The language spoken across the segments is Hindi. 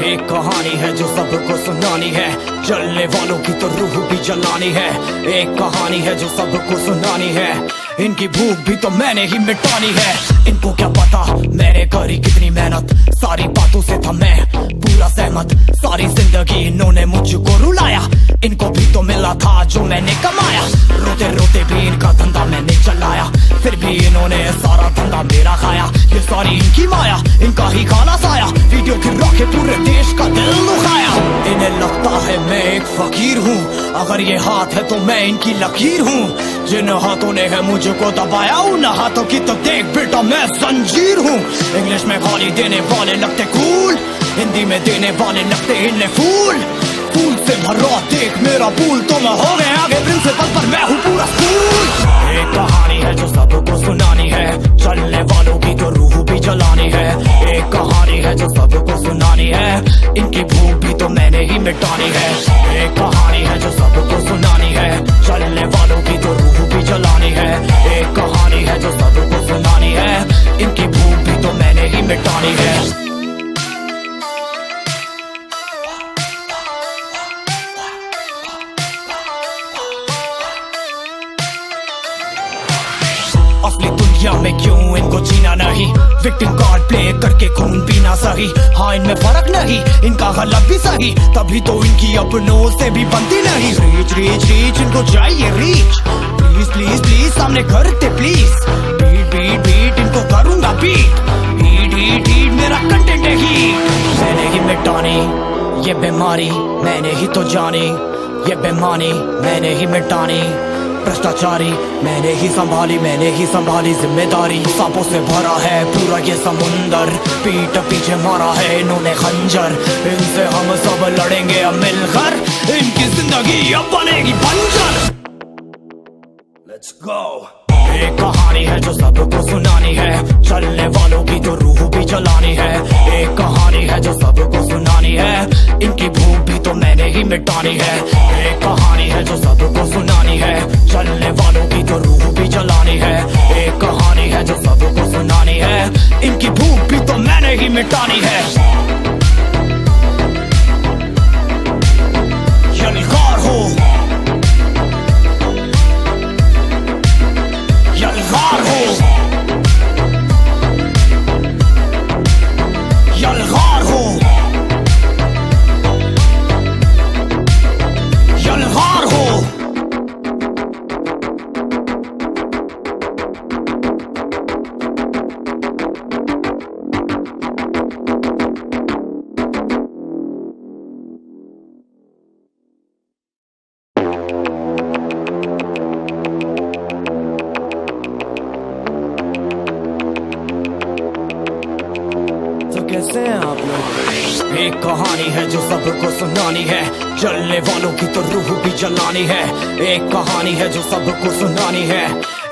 एक कहानी है जो सबको सुनानी है, जलने वालों की तो रूह भी जलानी है। एक कहानी है जो सबको सुनानी है, इनकी भूख भी तो मैंने ही मिटानी है। इनको क्या पता मैंने करी कितनी मेहनत, सारी बातों से था मैं पूरा सहमत। सारी जिंदगी इन्होंने मुझको रुलाया, इनको भी तो मिला था जो मैंने कमाया। रोते रोते भी इनका धंधा मैंने चलाया, फिर भी इन्होंने सारा धंधा मेरा खाया। ये सारी इनकी माया, इनका ही खाना साया, वीडियो की रॉके पूरे देश का दिल दुखाया। इन्हें लगता है मैं एक फकीर हूँ, अगर ये हाथ है तो मैं इनकी लकीर हूँ। जिन हाथों ने है मुझको दबाया, उन हाथों की तो देख बेटा मैं जंजीर हूँ। इंग्लिश में गाली देने वाले लगते कूल, हिंदी में देने वाले लगते इन्हें फूल। फूल से भरा देख मेरा पूल, तो मैं हो गया आगे प्रिंसिपल पर मैं हूँ पूरा स्कूल। एक कहानी है जो सबको सुनानी है, चलने वालों की तो रूह भी जलानी है। एक कहानी है जो सबको सुनानी है, इनकी भूख भी तो मैंने ही मिटानी है। एक कहानी है जो सबको सुनानी है, चलने वालों की तो रूह भी जलानी है। एक कहानी है जो सबको सुनानी है, इनकी भूख भी तो मैंने ही मिटानी है। असली दुनिया में क्यों इनको जीना नहीं, विक्टिम कार्ड प्ले करके खून पीना सही। हाँ इनमें फर्क नहीं, इनका गलत भी सही, तभी तो इनकी अपनों से भी बनती नहीं। रीच रीच रीच इनको चाहिए रीच, प्लीज प्लीज प्लीज सामने करते प्लीज। बीट बीट बीट इनको करूंगा बीट, हीट हीट हीट मेरा कंटेंट है हीट। मैंने ही मिटानी ये बीमारी, मैंने ही तो जानी ये बेमानी, मैंने ही मिटानी भ्रष्टाचारी। मैंने ही संभाली जिम्मेदारी। सांपों से भरा है पूरा ये समुंदर, पीठ पीछे मारा है इन्होंने खंजर। इनसे हम सब लड़ेंगे अब मिलकर, इनकी जिंदगी अब बनेगी बंजर। Let's go। एक कहानी है जो सबको सुनानी है, चलने वालों की तो रूह भी जलानी है। एक कहानी है जो सबको सुनानी है, इनकी भूख भी तो मैंने ही मिटानी है। एक कहानी है जो सबको सुनानी है, चलने वालों की तो रूह भी जलानी है। एक कहानी है जो सबको सुनानी है, इनकी भूख भी तो मैंने ही मिटानी है। यलगार हो यलगार हो यलगार हो यलगार हो। कैसे हैं आप लोग? एक कहानी है जो सबको सुनानी है, जलने वालों की तो रूह भी जलानी है। एक कहानी है जो सबको सुनानी है,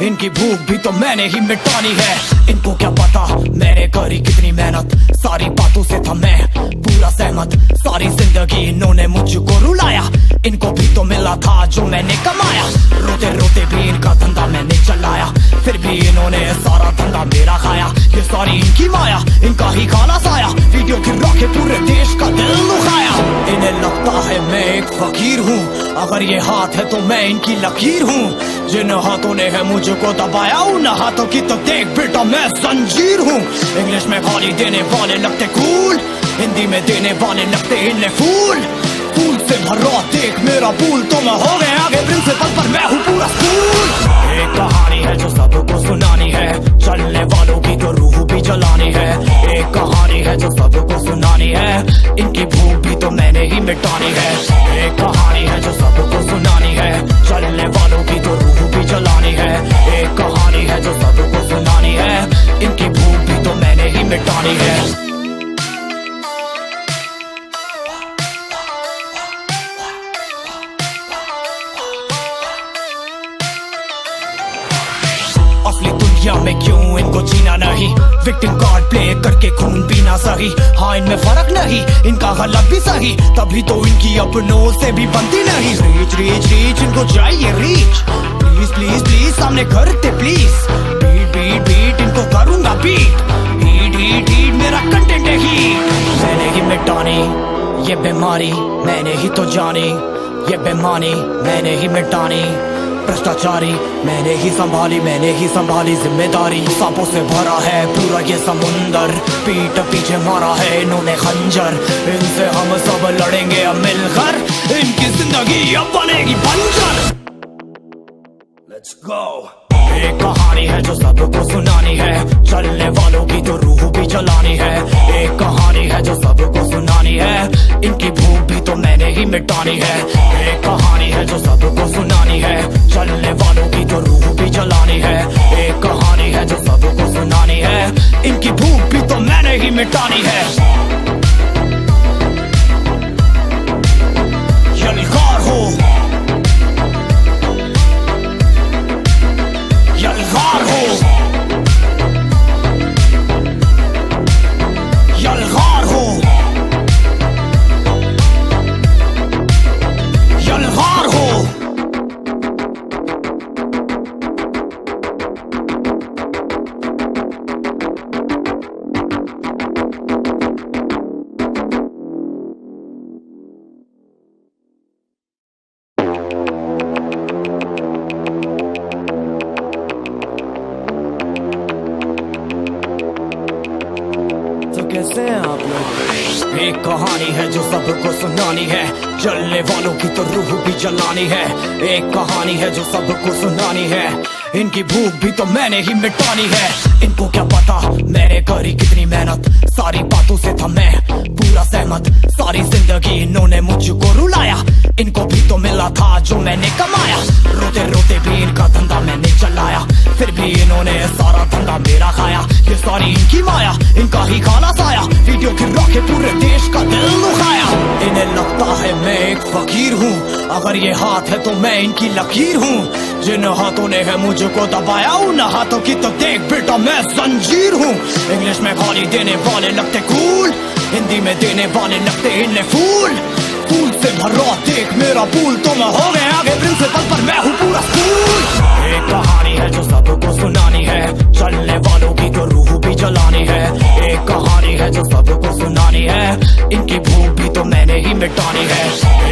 इनकी भूख भी तो मैंने ही मिटानी है। इनको क्या पता मैंने करी कितनी मेहनत, सारी बातों से था मैं पूरा सहमत। सारी जिंदगी इन्होंने मुझको रुलाया, इनको भी तो मिला था जो मैंने कमाया। रोते रोते भी इनका धंधा मैंने चलाया, फिर भी इन्होंने सारा धंधा मेरा खाया। ये सारी इनकी माया, इनका ही खाना साया, वीडियो की रॉके पूरे देश का दिल दुखाया। इन्हें लगता है मैं एक फकीर हूँ, अगर ये हाथ है तो मैं इनकी लकीर हूँ। जिन हाथों ने है मुझको दबाया, उन हाथों की तो देख बेटा मैं जंजीर हूँ। इंग्लिश में गाली देने वाले लगते कूल, हिंदी में देने वाले लगते इन्हें फूल। फूल से भरा देख मेरा पूल, तो मैं हो गया आगे प्रिंसिपल पर मैं हूँ पूरा स्कूल। एक कहानी है जो सबको सुनानी है, चलने वालों की तो रूह भी जलानी है। एक कहानी है जो सबको सुनानी है, इनकी भूख भी तो मैंने ही मिटानी है। एक कहानी है जो सबको सुनानी है, चलने वालों की तो रूह भी जलानी है। एक कहानी है जो सबको सुनानी है, इनकी भूख भी तो मैंने ही मिटानी है। असली दुनिया में क्यों इनको जीना नहीं, विक्टिम कार्ड प्ले करके खून पीना सही। हाँ इनमें फर्क नहीं, इनका गलत भी सही, तभी तो इनकी अपनों से भी बनती नहीं। रीच रीच रीच इनको चाहिए रीच, प्लीज प्लीज प्लीज सामने करते प्लीज। बीट बीट बीट इनको करूंगा बीट, हीट मेरा कंटेंट है हीट। मैंने ही मिटानी ये बीमारी, मैंने ही तो जानी ये बेमानी, मैंने ही मिटानी भ्रष्टाचारी, मैंने ही संभाली जिम्मेदारी। सांपों से भरा है पूरा ये समुंदर, पीठ पीछे मारा है इन्होंने खंजर। इनसे हम सब लड़ेंगे अब मिलकर, इनकी जिंदगी अब बनेगी बंजर। Let's go। एक कहानी है जो सबको सुनानी है, चलने वालों की तो रूह भी जलानी है। एक कहानी है जो सबको सुनानी है, इनकी भूख भी तो मैंने ही मिटानी है। एक कहानी है जो सबको सुनानी है, चलने वालों की तो रूह भी जलानी है। एक कहानी है जो सबको सुनानी है, इनकी भूख भी तो मैंने ही मिटानी है। यलगार हो, यलगार हो, यलगार हो, यलगार हो। कैसे हैं आप लोग? एक कहानी है जो सबको सुनानी है, जलने वालों की तो रूह भी जलानी है। एक कहानी है जो सबको सुनानी है, इनकी भूख भी तो मैंने ही मिटानी है। इनको क्या पता मैंने करी कितनी मेहनत, सारी बातों से था मैं पूरा सहमत। सारी जिंदगी इन्होंने मुझको रुलाया, इनको भी तो मिला था जो मैंने कमाया। रोते रोते भी इनका धंधा मैंने चलाया, फिर भी इन्होंने सारा धंधा मेरा खाया। ये सारी इनकी माया, इनका ही खाना साया, वीडियो गिरा के पूरे देश का दिल दुखाया। इन्हें लगता है मैं एक फकीर हूँ, अगर ये हाथ है तो मैं इनकी लकीर हूँ। जिन हाथों ने है मुझको दबाया, उन हाथों की तो देख बेटा मैं जंजीर हूँ। इंग्लिश में गाली देने वाले लगते कूल, हिंदी में देने वाले लगते इन्हें फूल। फूल से भरा देख मेरा पूल, तो मैं हो गया आगे प्रिंसिपल पर मैं हूँ पूरा स्कूल। एक कहानी है जो सबको सुनानी है, चलने वालों की तो रूह भी जलानी है। एक कहानी है जो सबको सुनानी है, इनकी भूख भी तो मैंने ही मिटानी है।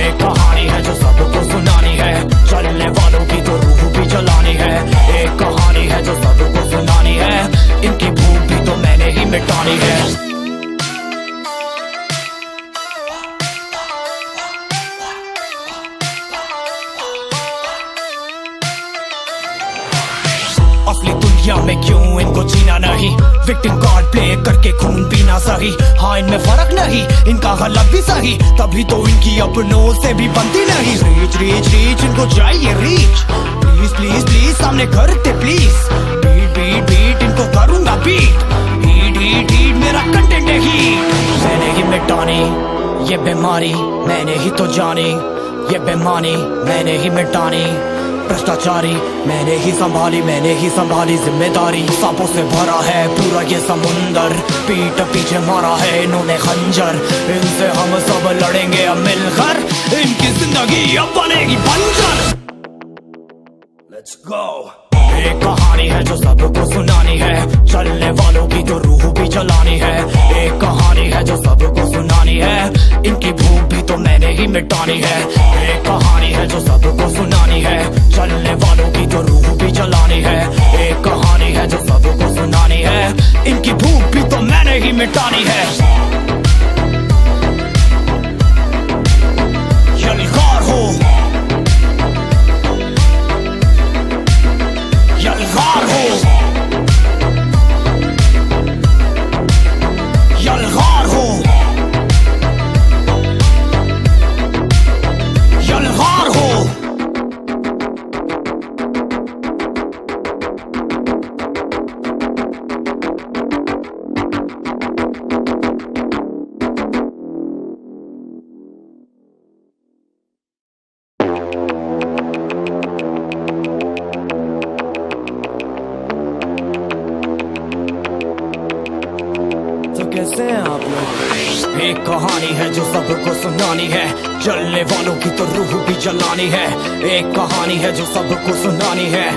एक कहानी है जो सबको सुनानी है, चलने वालों की तो रूह भी जलानी है। एक कहानी है जो सबको सुनानी है, इनकी भूख भी तो मैंने ही मिटानी है। असली दुनिया में क्यों इनको जीना नहीं, विक्टिम कार्ड प्ले करके खून पीना सही। हाँ इनमें फर्क नहीं, इनका गलत भी सही, तभी तो इनकी अपनों से भी बनती नहीं। रीच रीच रीच इनको चाहिए रीच, प्लीज प्लीज प्लीज सामने करते प्लीज। बीट बीट बीट इनको करूंगा बीट, हीट मेरा कंटेंट है हीट। मैंने ही मिटानी ये बीमारी, मैंने ही तो जानी ये बेमानी, मैंने ही मिटानी भ्रष्टाचारी, मैंने ही संभाली जिम्मेदारी। सांपों से भरा है पूरा ये समुंदर, पीठ पीछे मारा है इन्होंने खंजर। इनसे हम सब लड़ेंगे अब मिलकर, इनकी जिंदगी अब बनेगी बंजर। Let's go। एक कहानी है जो सबको सुनानी है, चलने वालों की तो रूह भी जलानी है। एक कहानी है जो सबको सुनानी है, इनकी भूख भी तो मैंने ही मिटानी है। एक कहानी है जो सबको सुनानी है, चलने वालों की तो रूह भी जलानी है। एक कहानी है जो सबको सुनानी है, इनकी भूख भी तो मैंने ही मिटानी है। यलगार हो, यलगार हो, यलगार हो, यलगार हो। कैसे हैं आप लोग? एक कहानी है जो सबको सुनानी है, जलने वालों की तो रूह भी जलानी है। एक कहानी है जो सबको सुनानी है,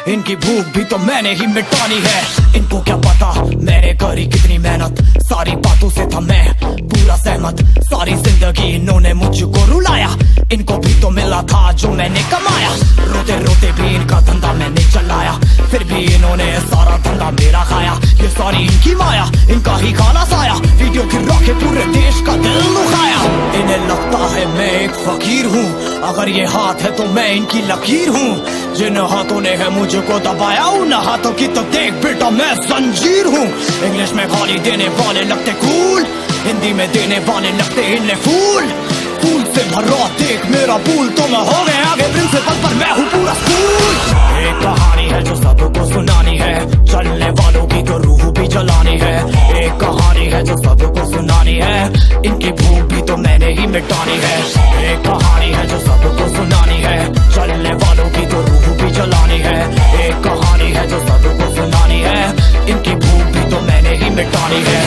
इनकी भूख भी तो मैंने ही मिटानी है। इनको क्या पता मैंने करी कितनी मेहनत, सारी बातों से था मैं पूरा सहमत। सारी जिंदगी इन्होंने मुझको रुलाया, इनको भी तो मिला था जो मैंने कमाया। रोते रोते भी इनका धंधा मैंने चलाया, फिर भी इन्होंने सारा धंधा मेरा खाया। ये सारी इनकी माया, इनका ही खाना साया, वीडियो गिरा के पूरे देश का दिल दुखाया। इन्हें लगता है मैं एक फकीर हूँ, अगर ये हाथ है तो मैं इनकी लकीर हूँ। जिन हाथों ने है मुझको दबाया, उन हाथों की तो देख बेटा मैं जंजीर हूँ। इंग्लिश में गाली देने वाले लगते कूल, हिंदी में देने वाले लगते इन्हें फूल। फूल से भरा देख मेरा फूल, तो मैं हो गया आगे प्रिंसिपल पर मैं हूँ पूरा स्कूल। एक कहानी है जो सबको सुनानी है, चलने वालों की तो रूह भी जलानी है। एक कहानी है जो सबको सुनानी है, इनकी भूख भी तो मैंने ही मिटानी है। एक कहानी है जो सबको सुनानी है, चलने वालों की तो रूह भी जलानी है। एक कहानी है जो सबको सुनानी है, इनकी भूख भी तो मैंने ही मिटानी है।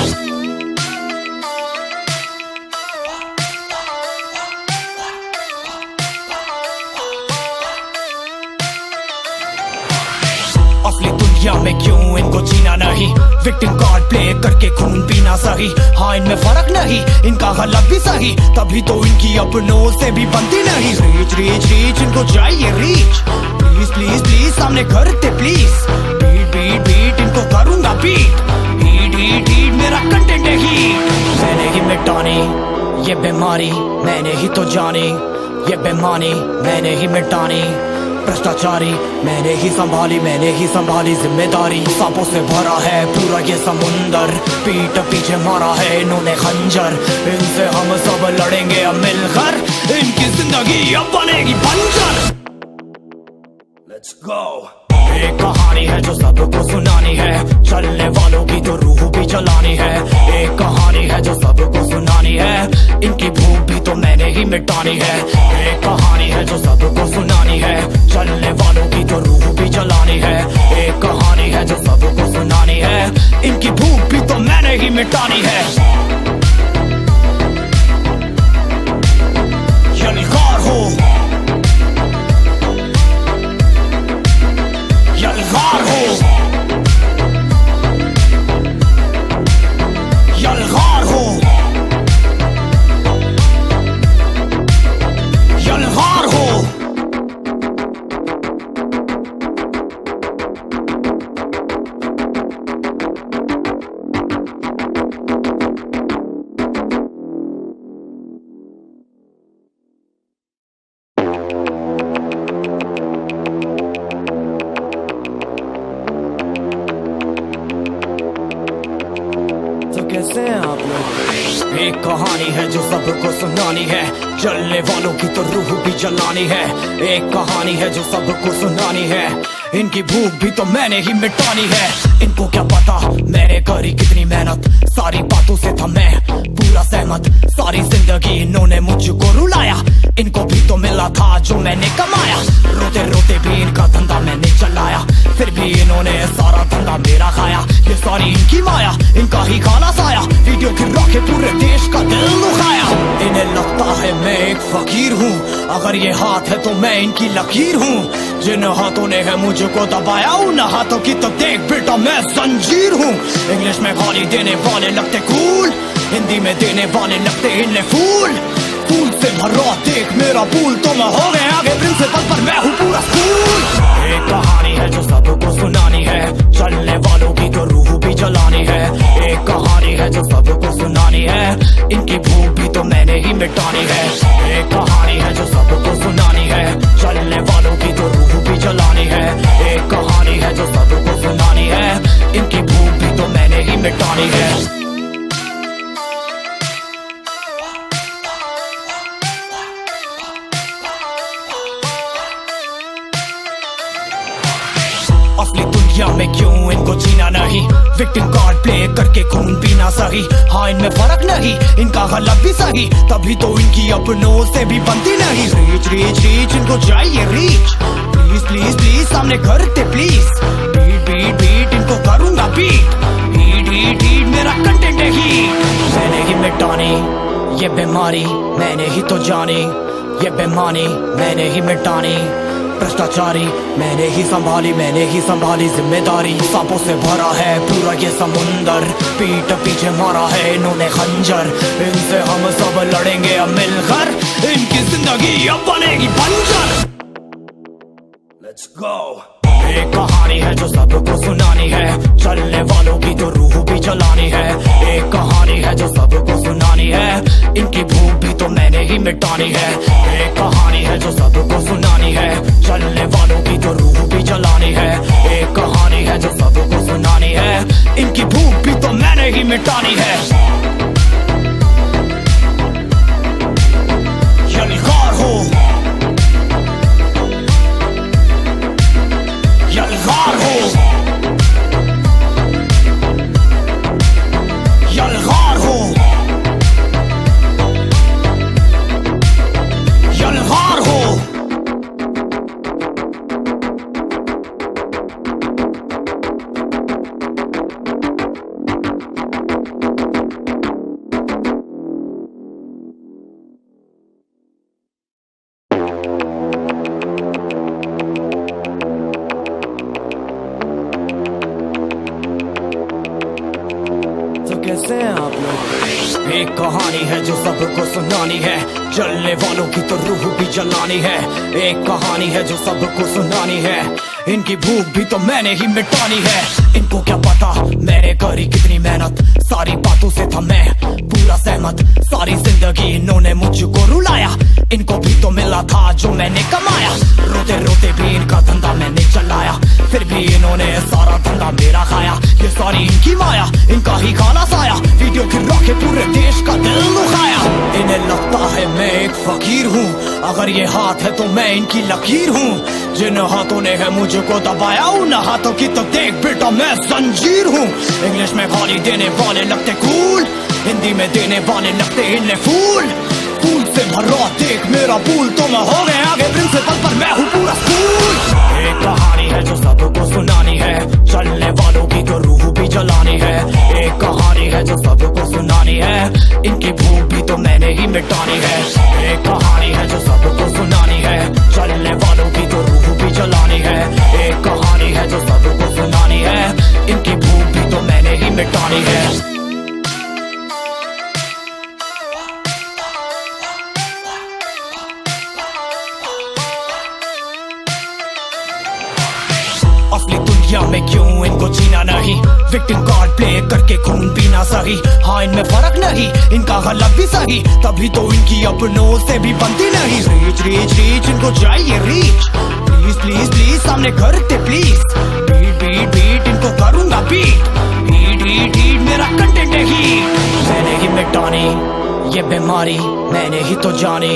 असली दुनिया में क्यों इनको जीना नहीं, विक्टिम कार्ड प्ले करके खून पीना सही। हाँ इनमें फर्क नहीं, इनका गलत भी सही, तभी तो इनकी अपनों से भी बनती नहीं। रीच रीच रीच इनको चाहिए रीच, प्लीज प्लीज प्लीज सामने करते प्लीज। बीट बीट बीट इनको करूंगा बीट, हीट हीट हीट मेरा कंटेंट है हीट। मैंने ही मिटानी ये बीमारी, मैंने ही तो जानी ये बेमानी, मैंने ही मिटानी भ्रष्टाचारी। मैंने ही संभाली जिम्मेदारी। सांपों से भरा है पूरा ये समुंदर, पीठ पीछे मारा है इन्होंने खंजर। इनसे हम सब लड़ेंगे अब मिलकर, इनकी जिंदगी अब बनेगी बंजर। Let's go। एक कहानी है जो सबको सुनानी है, चलने वालों की तो रूह भी जलानी है। एक कहानी है जो सबको सुनानी है, इनकी भूख भी तो मैंने ही मिटानी है। एक कहानी है जो सबको सुनानी है, चलने वालों की तो रूह भी जलानी है। एक कहानी है जो सबको सुनानी है, इनकी भूख भी तो मैंने ही मिटानी है। यलगार हो यलगार हो यलगार हो यलगार हो। कैसे हैं आप लोग? एक कहानी है जो सबको सुनानी है, जलने वालों की तो रूह भी जलानी है। एक कहानी है जो सबको सुनानी है, इनकी भूख भी तो मैंने ही मिटानी है। इनको क्या पता मैंने करी कितनी मेहनत, सारी बातों से था मैं पूरा सहमत। सारी जिंदगी इन्होंने मुझको रुलाया, इनको भी तो मिला था जो मैंने कमाया। रोते रोते भी इनका धंधा मैंने चलाया, फिर भी इन्होंने सारा धंधा मेरा खाया। ये सारी इनकी माया, इनका ही खाना साया, वीडियो गिरा के पूरे देश का दिल दुखाया। इन्हें लगता है मैं एक फकीर हूँ, अगर ये हाथ है तो मैं इनकी लकीर हूँ। जिन हाथों ने है मुझको दबाया, उन हाथों की तो देख बेटा मैं जंजीर हूँ। इंग्लिश में गाली देने वाले लगते कूल, हिंदी में देने वाले लगते इन्हें फूल। फूल से भरा देख मेरा फूल, तो मैं हो गया आगे प्रिंसिपल पर मैं हूँ पूरा स्कूल। एक कहानी है जो सबको सुनानी है, चलने वालों की तो रूह भी जलानी है। एक कहानी है जो सबको सुनानी है, इनकी भूख भी तो मैंने ही मिटानी है। एक कहानी है जो सबको सुनानी है, चलने वालों की तो रूह भी जलानी है। एक कहानी है जो सबको सुनानी है, इनकी भूख भी तो मैंने ही मिटानी है। असली दुनिया में क्यों इनको जीना नहीं, विक्टिम कार्ड प्ले करके खून पीना सही। हाँ इनमें फर्क नहीं, इनका गलत भी सही, तभी तो इनकी अपनों से भी बनती नहीं। रीच रीच रीच इनको चाहिए रीच, प्लीज प्लीज प्लीज सामने करते प्लीज। बीट बीट बीट इनको करूंगा बीट, हीट हीट हीट मेरा कंटेंट है हीट। मैंने ही मिटानी ये बीमारी, मैंने ही तो जानी ये बेमानी, मैंने ही मिटानी भ्रष्टाचारी मैंने ही संभाली जिम्मेदारी। सांपों से भरा है पूरा ये समुंदर, पीठ पीछे मारा है इन्होंने खंजर। इनसे हम सब लड़ेंगे अब मिलकर, इनकी जिंदगी अब बनेगी बंजर। Let's go। एक कहानी है जो सबको सुनानी है, चलने वालों की तो रूह भी जलानी है। एक कहानी है जो सबको सुनानी है, इनकी भूख भी तो मैंने ही मिटानी है। एक कहानी है जो सबको सुनानी है, चलने वालों की तो रूह भी जलानी है। एक कहानी है जो सबको सुनानी है, इनकी भूख भी तो मैंने ही मिटानी है। यलगार हो, यलगार हो, यलगार हो, यलगार हो। कैसे हैं आप लोग? एक कहानी है जो सबको सुनानी है, जलने वालों की तो रूह भी जलानी है। एक कहानी है जो सबको सुनानी है, इनकी भूख भी तो मैंने ही मिटानी है। इनको क्या पता मैंने करी कितनी मेहनत, सारी बातों से था मैं पूरा सहमत। सारी जिंदगी इन्होंने मुझको रुलाया, इनको भी तो मिला था जो मैंने कमाया। रोते रोते भी इनका धंधा मैंने चलाया, फिर भी इन्होंने सारा धंधा मेरा खाया। ये सारी इनकी माया, इनका ही खाना साया, वीडियो गिरा के पूरे देश का दिल दुखाया। इन्हें लगता है मैं एक फकीर हूँ, अगर ये हाथ है तो मैं इनकी लकीर हूँ। जिन हाथों ने है मुझको दबाया, उन हाथों की तो देख बेटा मैं जंजीर हूँ। इंग्लिश में गाली देने वाले लगते कूल, हिंदी में देने वाले लगते इन्हें फूल। फूल से भरा देख मेरा पूल, तो मैं हो गया आगे प्रिंसिपल पर मैं हूँ पूरा स्कूल। एक कहानी है जो सबको सुनानी है, चलने वालों की तो रूह भी जलानी है। एक कहानी है जो सबको सुनानी है, इनकी भूख भी तो मैंने ही मिटानी है। एक कहानी है जो सबको सुनानी है, चलने वालों की तो रूह भी जलानी है। एक कहानी है जो सबको सुनानी है, इनकी भूख भी तो मैंने ही मिटानी है। असली दुनिया में क्यों इनको जीना नहीं, विक्टिम कार्ड प्ले करके खून पीना सही। हाँ इनमें फर्क नहीं, इनका गलत भी सही, तभी तो इनकी अपनों से भी बनती नहीं। रीच रीच रीच इनको चाहिए रीच, प्लीज प्लीज प्लीज सामने करते प्लीज। बीट बीट बीट इनको करूंगा बीट, हीट हीट हीट मेरा कंटेंट है हीट। मैंने ही मिटानी ये बीमारी, मैंने ही तो जानी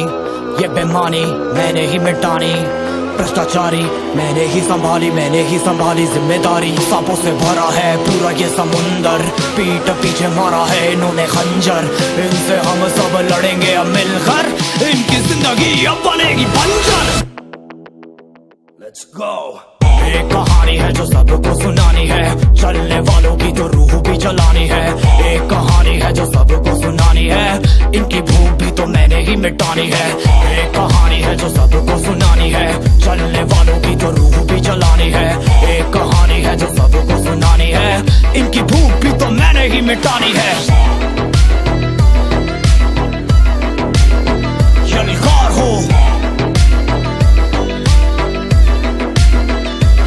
ये बेमानी, मैंने ही मिटानी। भ्रष्टाचारी मैंने ही संभाली जिम्मेदारी। सांपों से भरा है पूरा ये समुंदर, पीठ पीछे मारा है इन्होंने खंजर। इनसे हम सब लड़ेंगे अब मिलकर, इनकी जिंदगी अब बनेगी बंजर। Let's go। एक कहानी है जो सबको सुनानी है, चलने वालों की तो रूह भी जलानी है। एक कहानी है जो सबको सुनानी है, इनकी भूख भी तो मैंने ही मिटानी है। एक कहानी है जो सबको सुनानी है, चलने वालों की तो रूह भी जलानी है। एक कहानी है जो सबको सुनानी है, इनकी भूख भी तो मैंने ही मिटानी है। यलगार हो,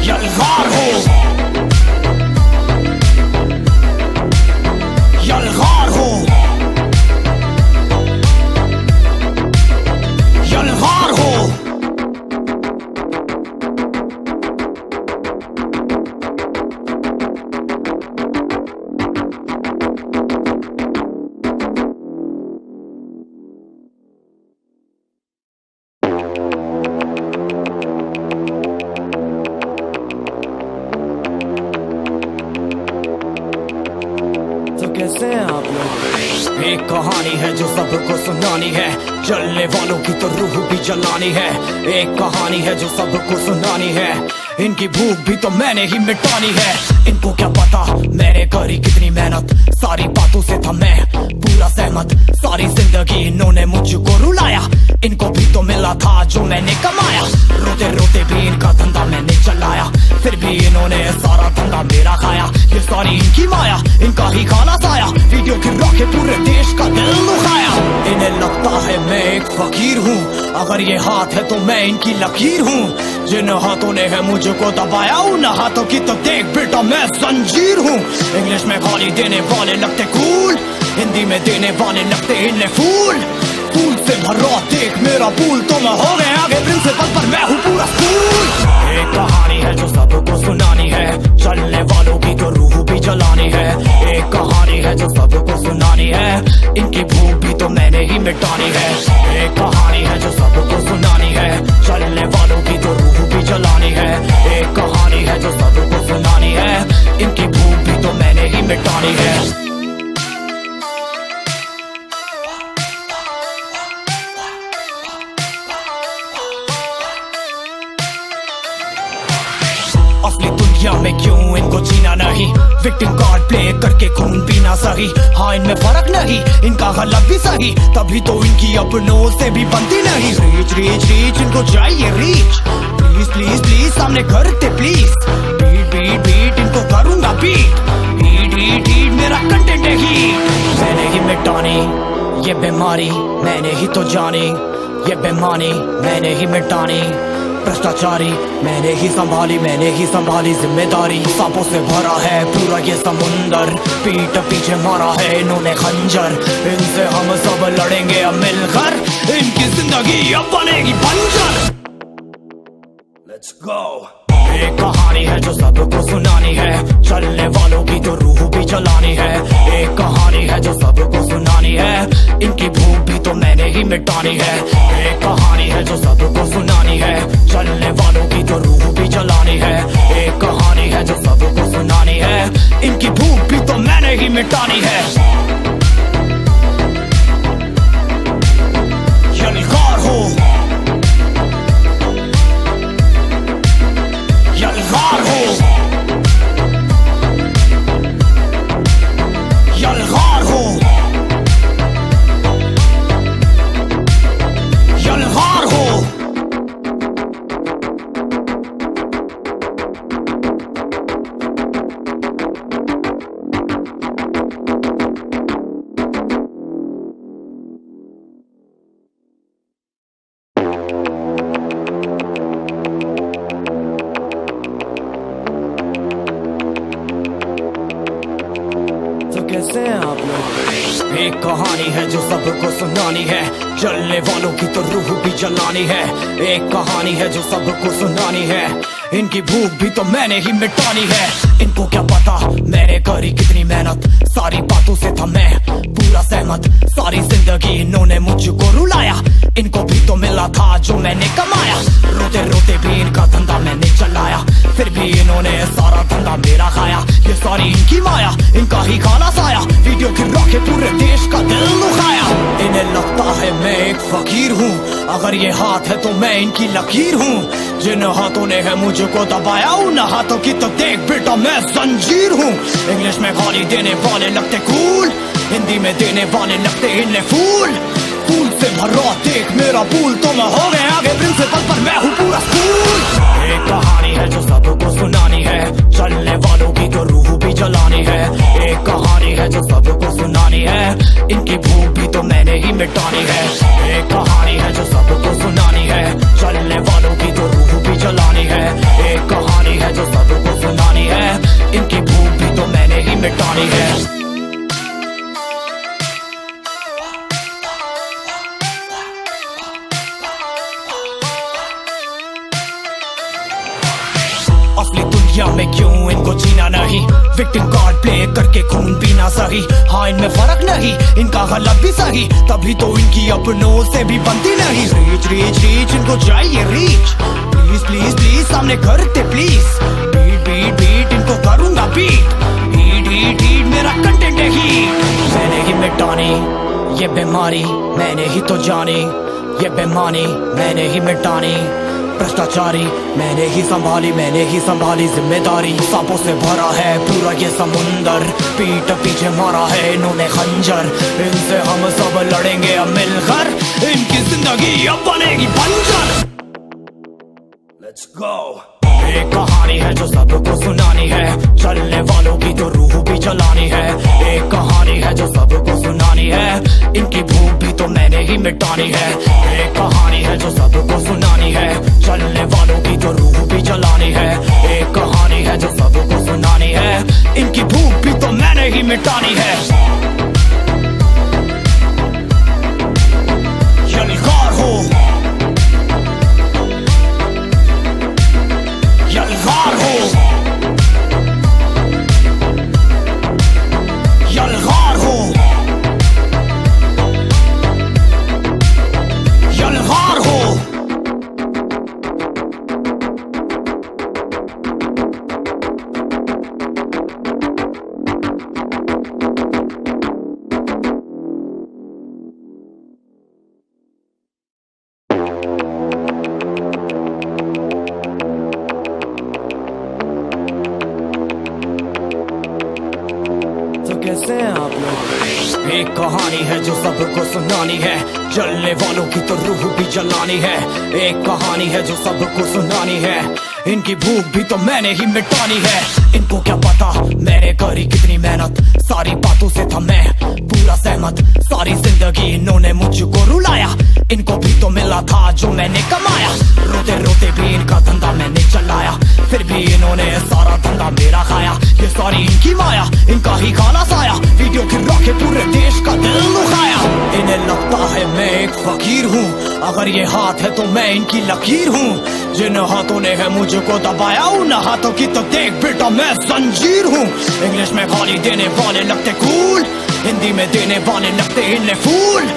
यलगार हो, यलगार हो, यलगार हो। कैसे हैं आप लोग? एक कहानी है जो सबको सुनानी है, जलने वालों की तो रूह भी जलानी है। एक कहानी है जो सबको सुनानी है, इनकी भूख भी तो मैंने ही मिटानी है। इनको क्या पता मैंने करी कितनी मेहनत, सारी बातों से था मैं पूरा सहमत। सारी जिंदगी इन्होंने मुझको रुलाया, इनको भी तो मिला था जो मैंने कमाया। रोते रोते भी इनका धंधा मैंने चलाया, फिर भी इन्होंने सारा धंधा मेरा खाया। ये सारी इनकी माया, इनका ही खाना साया, वीडियो गिरा के पूरे देश का दिल दुखाया। इन्हें लगता है मैं एक फकीर हूँ, अगर ये हाथ है तो मैं इनकी लकीर हूँ। जिन हाथों ने है मुझको दबाया, उन हाथों की तो देख बेटा मैं जंजीर हूँ। इंग्लिश में गाली देने वाले लगते कूल, हिंदी में देने वाले लगते इन्हें फूल। फूल से भरा देख मेरा पूल, तो मैं हो गया आगे प्रिंसिपल पर मैं हूँ पूरा स्कूल। एक कहानी है जो सबको सुनानी है, चलने वालों की तो रूह भी जलानी है। एक कहानी है जो सबको सुनानी है, इनकी भूख भी तो मैंने ही मिटानी है। एक कहानी है जो सबको सुनानी है, चलने वालों की तो रूह भी जलानी है। एक कहानी है जो सबको सुनानी है, इनकी भूख भी तो मैंने ही मिटानी है। असली दुनिया में क्यों इनको जीना नहीं, विक्टिम कार्ड प्ले करके खून पीना सही। हाँ इनमें फर्क नहीं, इनका गलत भी सही, तभी तो इनकी अपनों से भी बनती नहीं। रीच रीच रीच इनको चाहिए रीच, प्लीज प्लीज प्लीज सामने करते प्लीज। बीट बीट बीट इनको करूंगा बीट, हीट हीट हीट मेरा कंटेंट है हीट। मैंने ही मिटानी ये बीमारी, मैंने ही तो जानी ये बेमानी, मैंने ही मिटानी भ्रष्टाचारी। मैंने ही संभाली जिम्मेदारी। सांपों से भरा है पूरा ये समुंदर, पीठ पीछे मारा है इन्होंने खंजर। इनसे हम सब लड़ेंगे अब मिलकर, इनकी जिंदगी अब बनेगी बंजर। Let's go। एक कहानी है जो सबको सुनानी है, चलने वालों की तो रूह भी जलानी है। एक कहानी है जो सबको सुनानी है, इनकी भूख भी तो मैंने ही मिटानी है। एक कहानी है जो सबको सुनानी है, चलने वालों की तो रूह भी जलानी है। एक कहानी है जो सबको सुनानी है, इनकी भूख भी तो मैंने ही मिटानी है। यलगार हो यलगार हो यलगार हो यलगार हो। कैसे हैं आप लोग? एक कहानी है जो सबको सुनानी है, जलने वालों की तो रूह भी जलानी है। एक कहानी है जो सबको सुनानी है, इनकी भूख भी तो मैंने ही मिटानी है। इनको क्या पता मैंने करी कितनी मेहनत, सारी बातों से था मैं पूरा सहमत। सारी जिंदगी इन्होंने मुझको रुलाया, इनको भी तो मिला था जो मैंने कमाया। रोते रोते भी इनका धंधा मैंने चलाया, फिर भी इन्होंने सारा धंधा मेरा खाया। ये सारी इनकी माया, इनका ही खाना साया, वीडियो गिरा के पूरे देश का दिल दुखाया। इन्हें लगता है मैं एक फकीर हूँ, अगर ये हाथ है तो मैं इनकी लकीर हूँ। जिन हाथों ने है मुझको दबाया, उन हाथों की तो देख बेटा मैं जंजीर हूँ। इंग्लिश में गाली देने वाले लगते कूल, हिंदी में देने वाले लगते इन्हें फूल। फूल से भरा देख मेरा पूल, तो मैं हो गया आगे प्रिंसिपल पर मैं हूँ पूरा स्कूल। एक कहानी है जो सबको सुनानी है, चलने वालों की तो रूह भी जलानी है। एक कहानी है जो सबको सुनानी है, इनकी भूख भी तो मैंने ही मिटानी है। एक कहानी है जो सबको सुनानी है, चलने वालों की तो रूह भी जलानी है। एक कहानी है जो सबको सुनानी है, इनकी भूख भी तो मैंने ही मिटानी है। असली दुनिया में क्यों इनको जीना नहीं, विक्टिम कार्ड प्ले करके खून पीना सही। हाँ इनमें फर्क नहीं, इनका गलत भी सही, तभी तो इनकी अपनों से भी बनती नहीं। रीच रीच रीच इनको चाहिए रीच, प्लीज प्लीज प्लीज सामने करते प्लीज। बीट बीट बीट इनको करूंगा बीट, हीट हीट हीट मेरा कंटेंट है हीट। मैंने ही मिटानी ये बीमारी, मैंने ही तो जानी ये बेमानी, मैंने ही मिटानी भ्रष्टाचारी मैंने ही संभाली जिम्मेदारी। सांपों से भरा है पूरा ये समुंदर, पीठ पीछे मारा है इन्होंने खंजर। इनसे हम सब लड़ेंगे अब मिलकर, इनकी जिंदगी अब बनेगी बंजर। Let's go। एक कहानी है जो सबको सुनानी है, चलने वालों की तो रूह भी जलानी है। एक कहानी है जो सबको सुनानी है, इनकी भूख भी तो मैंने ही मिटानी है। एक कहानी है जो सबको सुनानी है, चलने वालों की तो रूह भी जलानी है। एक कहानी है जो सबको सुनानी है, इनकी भूख भी तो मैंने ही मिटानी है। यलगार हो, यलगार हो, यलगार हो, यलगार हो। कैसे हैं आप लोग? एक कहानी है जो सबको सुनानी है, जलने वालों की तो रूह भी जलानी है। एक कहानी है जो सबको सुनानी है, इनकी भूख भी तो मैंने ही मिटानी है। इनको क्या पता मैंने करी कितनी मेहनत, सारी बातों से था मैं पूरा सहमत। सारी जिंदगी इन्होंने मुझको रुलाया, इनको भी तो मिला था जो मैंने कमाया। रोते रोते भी इनका धंधा मैंने चलाया, फिर भी इन्होंने सारा धंधा मेरा खाया। ये सारी इनकी माया, इनका ही खाना साया, वीडियो गिरा के पूरे देश का दिल दुखाया। इन्हें लगता है मैं एक फकीर हूँ, अगर ये हाथ है तो मैं इनकी लकीर हूँ। जिन हाथों ने है मुझको दबाया, उन हाथों की तो देख बेटा मैं जंजीर हूँ। इंग्लिश में गाली देने वाले लगते कूल, हिंदी में देने वाले लगते इन्हें फूल।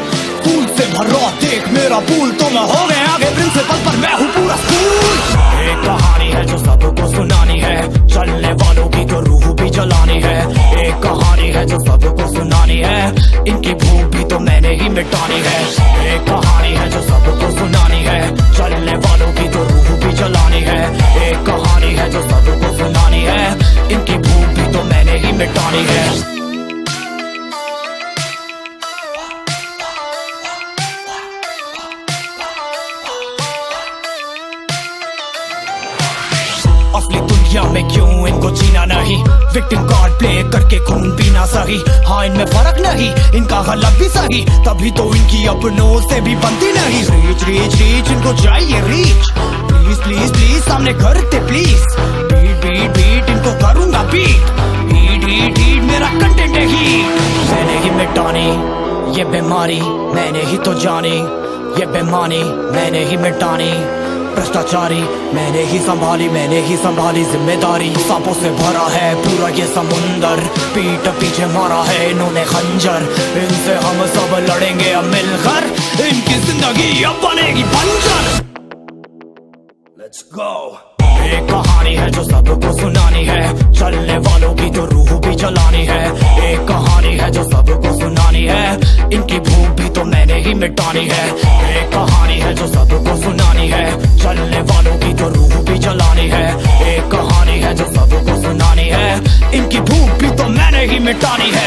फूल से भरा देख मेरा पूल, तो मैं हो गया आगे प्रिंसिपल पर मैं हूँ पूरा स्कूल। एक कहानी है जो सबको सुनानी है, चलने वालों की तो रूह भी जलानी है। एक कहानी है जो सबको सुनानी है, इनकी भूख भी तो मैंने ही मिटानी है। एक कहानी है जो सबको सुनानी है, चलने वालों की तो रूह भी जलानी है। एक कहानी है जो सबको सुनानी है, इनकी भूख भी तो मैंने ही मिटानी है। असली दुनिया में क्यों इनको जीना नहीं, विक्टिम कार्ड प्ले करके खून पीना सही। हाँ इनमें फर्क नहीं, इनका गलत भी सही, तभी तो इनकी अपनों से भी बनती नहीं। रीच रीच रीच इनको चाहिए रीच, प्लीज प्लीज प्लीज सामने करते प्लीज। बीट बीट बीट इनको करूंगा बीट, हीट हीट हीट मेरा कंटेंट है हीट। मैंने ही मिटानी ये बीमारी, मैंने ही तो जानी ये बेमानी, मैंने ही मिटानी। भ्रष्टाचारी मैंने ही संभाली जिम्मेदारी। सांपों से भरा है पूरा ये समुंदर, पीठ पीछे मारा है इन्होंने खंजर। इनसे हम सब लड़ेंगे अब मिलकर, इनकी जिंदगी अब बनेगी बंजर। Let's go। एक कहानी है जो सबको सुनानी है, चलने वालों की तो रूह भी जलानी है। एक कहानी है जो सबको सुनानी है, इनकी भूख भी तो मैंने ही मिटानी है। एक कहानी है जो सबको सुनानी है, चलने वालों की तो रूह भी जलानी है। एक कहानी है जो सबको सुनानी है, इनकी भूख भी तो मैंने ही मिटानी है।